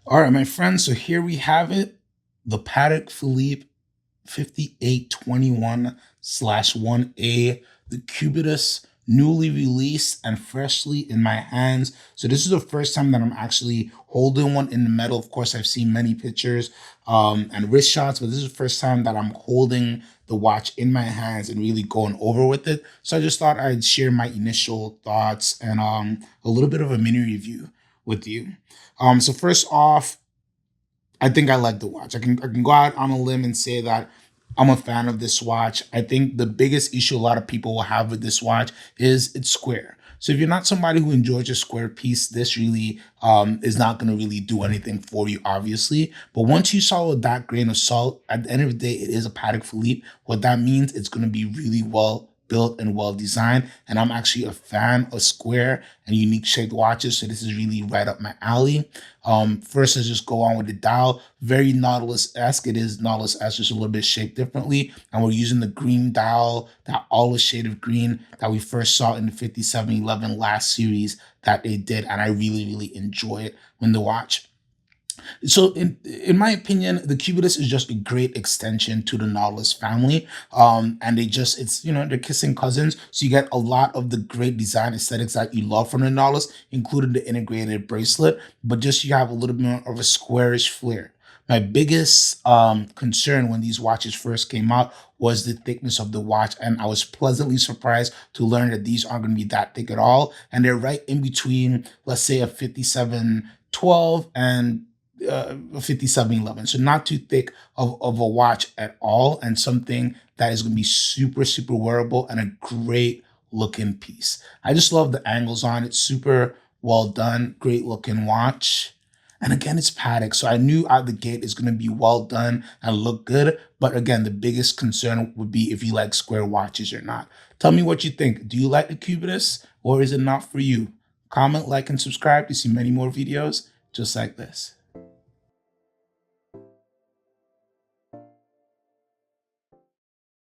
All right, my friends. So here we have it, the Patek Philippe 5821/1A, the Cubitus, newly released and freshly in my hands. So this is the first time that I'm actually holding one in the metal. Of course, I've seen many pictures and wrist shots, but this is the first time that I'm holding the watch in my hands and really going over with it. So I just thought I'd share my initial thoughts and a little bit of a mini review with you. So first off, I think I like the watch. I can go out on a limb and say that I'm a fan of this watch. I think the biggest issue a lot of people will have with this watch is it's square. So if you're not somebody who enjoys a square piece, this really is not going to really do anything for you, obviously. But once you swallow that grain of salt, at the end of the day, it is a Patek Philippe. What that means, it's going to be really well built and well designed. And I'm actually a fan of square and unique shaped watches. So this is really right up my alley. First, let's just go on with the dial. Very Nautilus-esque. It is Nautilus-esque, just a little bit shaped differently. And we're using the green dial, that olive shade of green that we first saw in the 5711 last series that they did. And I really, really enjoy it when the watch. So in my opinion, the Cubitus is just a great extension to the Nautilus family. And they're kissing cousins. So you get a lot of the great design aesthetics that you love from the Nautilus, including the integrated bracelet, but just you have a little bit more of a squarish flair. My biggest concern when these watches first came out was the thickness of the watch, and I was pleasantly surprised to learn that these aren't going to be that thick at all, and they're right in between, let's say, a 5712 and 5711. So not too thick of a watch at all, and something that is going to be super, super wearable and a great looking piece. I just love the angles on it. Super well done. Great looking watch. And again, it's Patek. So I knew out the gate it's going to be well done and look good. But again, the biggest concern would be if you like square watches or not. Tell me what you think. Do you like the Cubitus or is it not for you? Comment, like, and subscribe to see many more videos just like this.